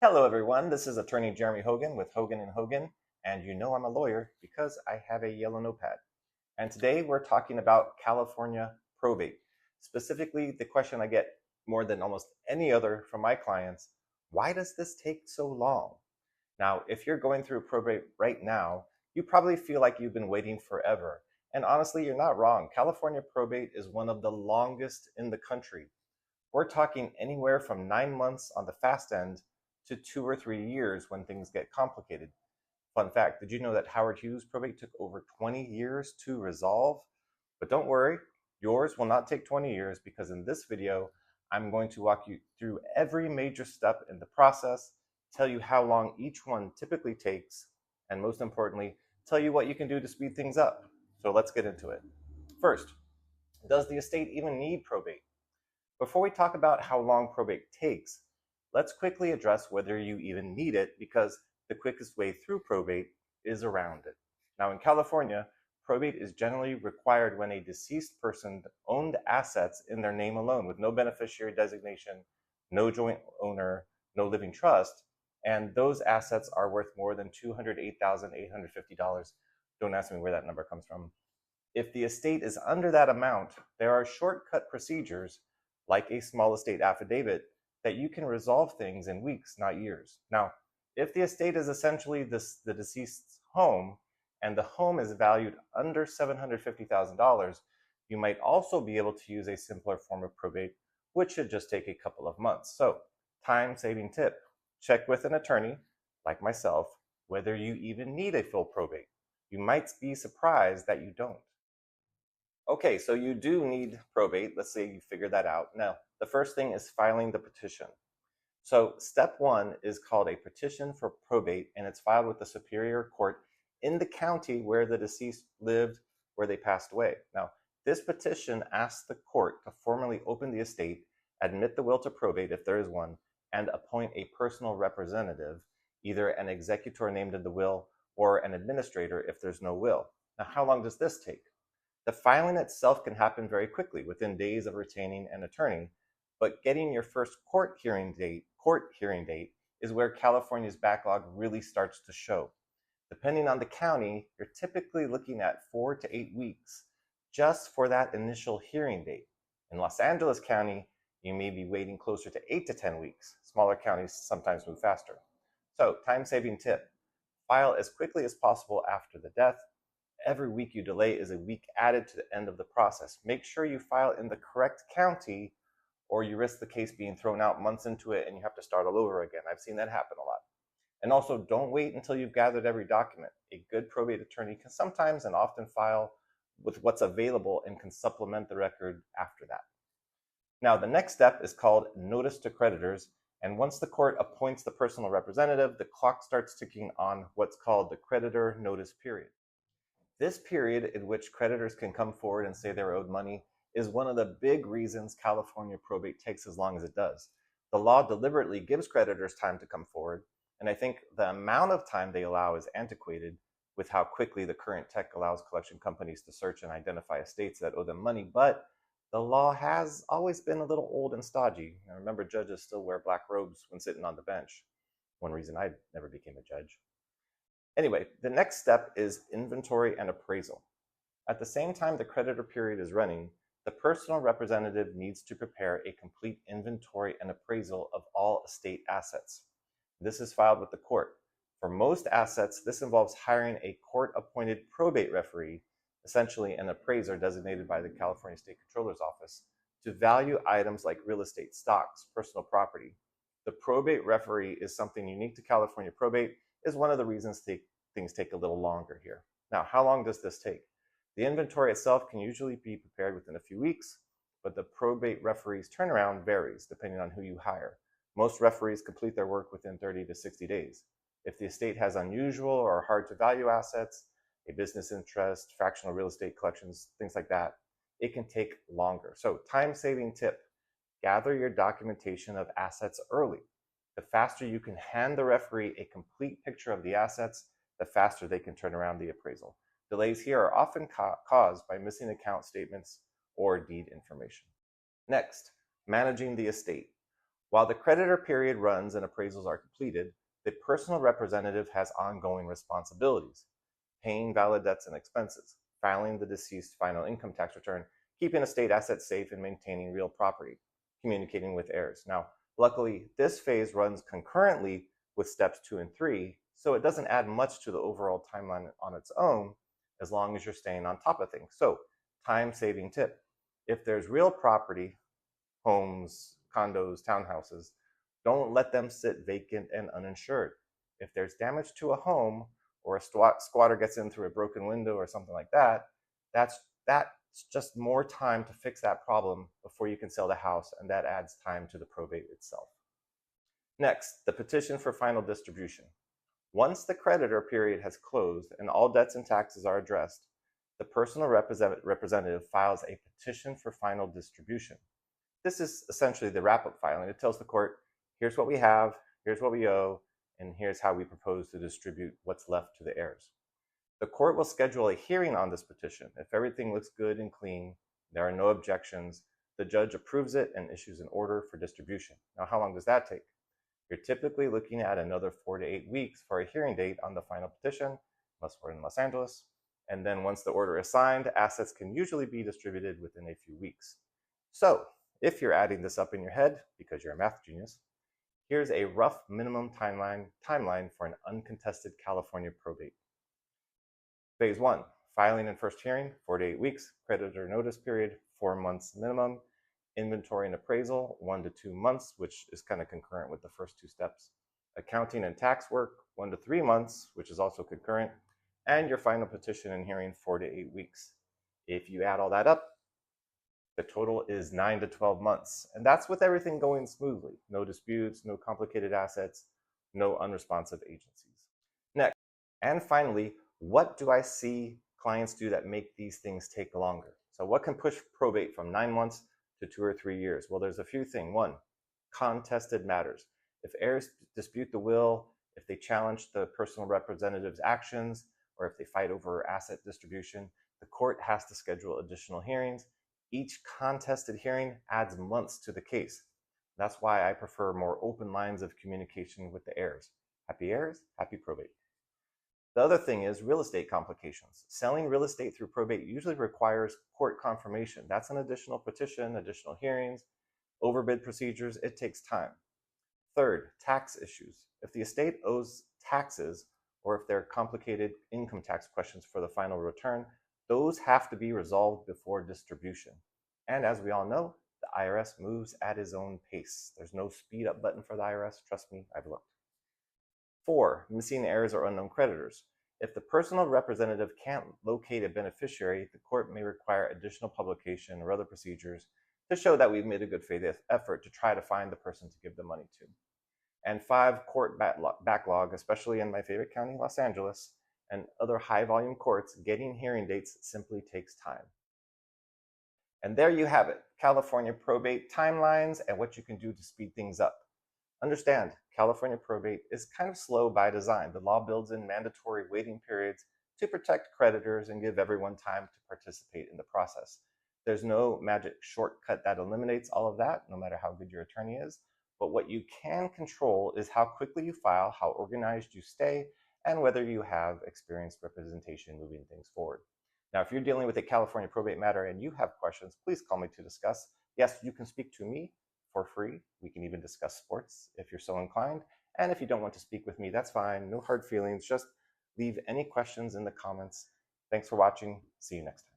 Hello everyone, this is attorney Jeremy Hogan with Hogan & Hogan, and you know I'm a lawyer because I have a yellow notepad. And today we're talking about California probate. Specifically, the question I get more than almost any other from my clients, why does this take so long? Now, if you're going through probate right now, you probably feel like you've been waiting forever. And honestly, you're not wrong. California probate is one of the longest in the country. We're talking anywhere from 9 months on the fast end to 2 or 3 years when things get complicated. Fun fact, did you know that Howard Hughes probate took over 20 years to resolve? But don't worry, yours will not take 20 years because in this video, I'm going to walk you through every major step in the process, tell you how long each one typically takes, and most importantly, tell you what you can do to speed things up. So let's get into it. First, does the estate even need probate? Before we talk about how long probate takes, let's quickly address whether you even need it because the quickest way through probate is around it. Now in California, probate is generally required when a deceased person owned assets in their name alone with no beneficiary designation, no joint owner, no living trust, and those assets are worth more than $208,850. Don't ask me where that number comes from. If the estate is under that amount, there are shortcut procedures like a small estate affidavit that you can resolve things in weeks, not years. Now, if the estate is essentially the deceased's home and the home is valued under $750,000, you might also be able to use a simpler form of probate, which should just take a couple of months. So, time-saving tip, check with an attorney, like myself, whether you even need a full probate. You might be surprised that you don't. Okay, so you do need probate. Let's say you figured that out. Now, the first thing is filing the petition. So step one is called a petition for probate, and it's filed with the Superior Court in the county where the deceased lived, where they passed away. Now, this petition asks the court to formally open the estate, admit the will to probate if there is one, and appoint a personal representative, either an executor named in the will or an administrator if there's no will. Now, how long does this take? The filing itself can happen very quickly, within days of retaining an attorney, but getting your first court hearing date is where California's backlog really starts to show. Depending on the county, you're typically looking at 4 to 8 weeks just for that initial hearing date. In Los Angeles County, you may be waiting closer to 8 to 10 weeks. Smaller counties sometimes move faster. So, time-saving tip, file as quickly as possible after the death. Every week you delay is a week added to the end of the process. Make sure you file in the correct county or you risk the case being thrown out months into it and you have to start all over again. I've seen that happen a lot. And also, don't wait until you've gathered every document. A good probate attorney can sometimes and often file with what's available and can supplement the record after that. Now, the next step is called notice to creditors. And once the court appoints the personal representative, the clock starts ticking on what's called the creditor notice period. This period in which creditors can come forward and say they're owed money is one of the big reasons California probate takes as long as it does. The law deliberately gives creditors time to come forward, and I think the amount of time they allow is antiquated with how quickly the current tech allows collection companies to search and identify estates that owe them money, but the law has always been a little old and stodgy. I remember judges still wear black robes when sitting on the bench. One reason I never became a judge. Anyway, the next step is inventory and appraisal. At the same time the creditor period is running, the personal representative needs to prepare a complete inventory and appraisal of all estate assets. This is filed with the court. For most assets, this involves hiring a court-appointed probate referee, essentially an appraiser designated by the California State Controller's Office, to value items like real estate, stocks, personal property. The probate referee is something unique to California probate, is one of the reasons things take a little longer here. Now, how long does this take? The inventory itself can usually be prepared within a few weeks, but the probate referee's turnaround varies depending on who you hire. Most referees complete their work within 30 to 60 days. If the estate has unusual or hard to value assets, a business interest, fractional real estate collections, things like that, it can take longer. So, time-saving tip, gather your documentation of assets early. The faster you can hand the referee a complete picture of the assets, the faster they can turn around the appraisal. Delays here are often caused by missing account statements or deed information. Next, managing the estate. While the creditor period runs and appraisals are completed, the personal representative has ongoing responsibilities: paying valid debts and expenses, filing the deceased final income tax return, keeping estate assets safe, and maintaining real property, communicating with heirs. Now, luckily, this phase runs concurrently with steps 2 and 3, so it doesn't add much to the overall timeline on its own, as long as you're staying on top of things. So, time-saving tip: if there's real property, homes, condos, townhouses, don't let them sit vacant and uninsured. If there's damage to a home, or a squatter gets in through a broken window or something like that, that's just more time to fix that problem before you can sell the house, and that adds time to the probate itself. Next, the petition for final distribution. Once the creditor period has closed and all debts and taxes are addressed, the personal representative files a petition for final distribution. This is essentially the wrap-up filing. It tells the court, here's what we have, here's what we owe, and here's how we propose to distribute what's left to the heirs. The court will schedule a hearing on this petition. If everything looks good and clean, there are no objections, the judge approves it and issues an order for distribution. Now, how long does that take? You're typically looking at another 4 to 8 weeks for a hearing date on the final petition, unless we're in Los Angeles. And then once the order is signed, assets can usually be distributed within a few weeks. So, if you're adding this up in your head because you're a math genius, here's a rough minimum timeline for an uncontested California probate. Phase 1, filing and first hearing, 4 to 8 weeks. Creditor notice period, 4 months minimum. Inventory and appraisal, 1 to 2 months, which is kind of concurrent with the first 2 steps. Accounting and tax work, 1 to 3 months, which is also concurrent. And your final petition and hearing, 4 to 8 weeks. If you add all that up, the total is 9 to 12 months. And that's with everything going smoothly. No disputes, no complicated assets, no unresponsive agencies. Next, and finally, what do I see clients do that make these things take longer? So what can push probate from 9 months to 2 or 3 years? Well, there's a few things. 1, contested matters. If heirs dispute the will, if they challenge the personal representative's actions, or if they fight over asset distribution, the court has to schedule additional hearings. Each contested hearing adds months to the case. That's why I prefer more open lines of communication with the heirs. Happy heirs, happy probate. The other thing is real estate complications. Selling real estate through probate usually requires court confirmation. That's an additional petition, additional hearings, overbid procedures. It takes time. Third, tax issues. If the estate owes taxes, or if there are complicated income tax questions for the final return, those have to be resolved before distribution. And as we all know, the IRS moves at its own pace. There's no speed up button for the IRS. Trust me, I've looked. 4, missing heirs or unknown creditors. If the personal representative can't locate a beneficiary, the court may require additional publication or other procedures to show that we've made a good faith effort to try to find the person to give the money to. And 5, court backlog, especially in my favorite county, Los Angeles, and other high volume courts, getting hearing dates simply takes time. And there you have it, California probate timelines and what you can do to speed things up. Understand, California probate is kind of slow by design. The law builds in mandatory waiting periods to protect creditors and give everyone time to participate in the process. There's no magic shortcut that eliminates all of that, no matter how good your attorney is. But what you can control is how quickly you file, how organized you stay, and whether you have experienced representation moving things forward. Now, if you're dealing with a California probate matter and you have questions, please call me to discuss. Yes, you can speak to me for free. We can even discuss sports if you're so inclined. And if you don't want to speak with me, that's fine. No hard feelings. Just leave any questions in the comments. Thanks for watching. See you next time.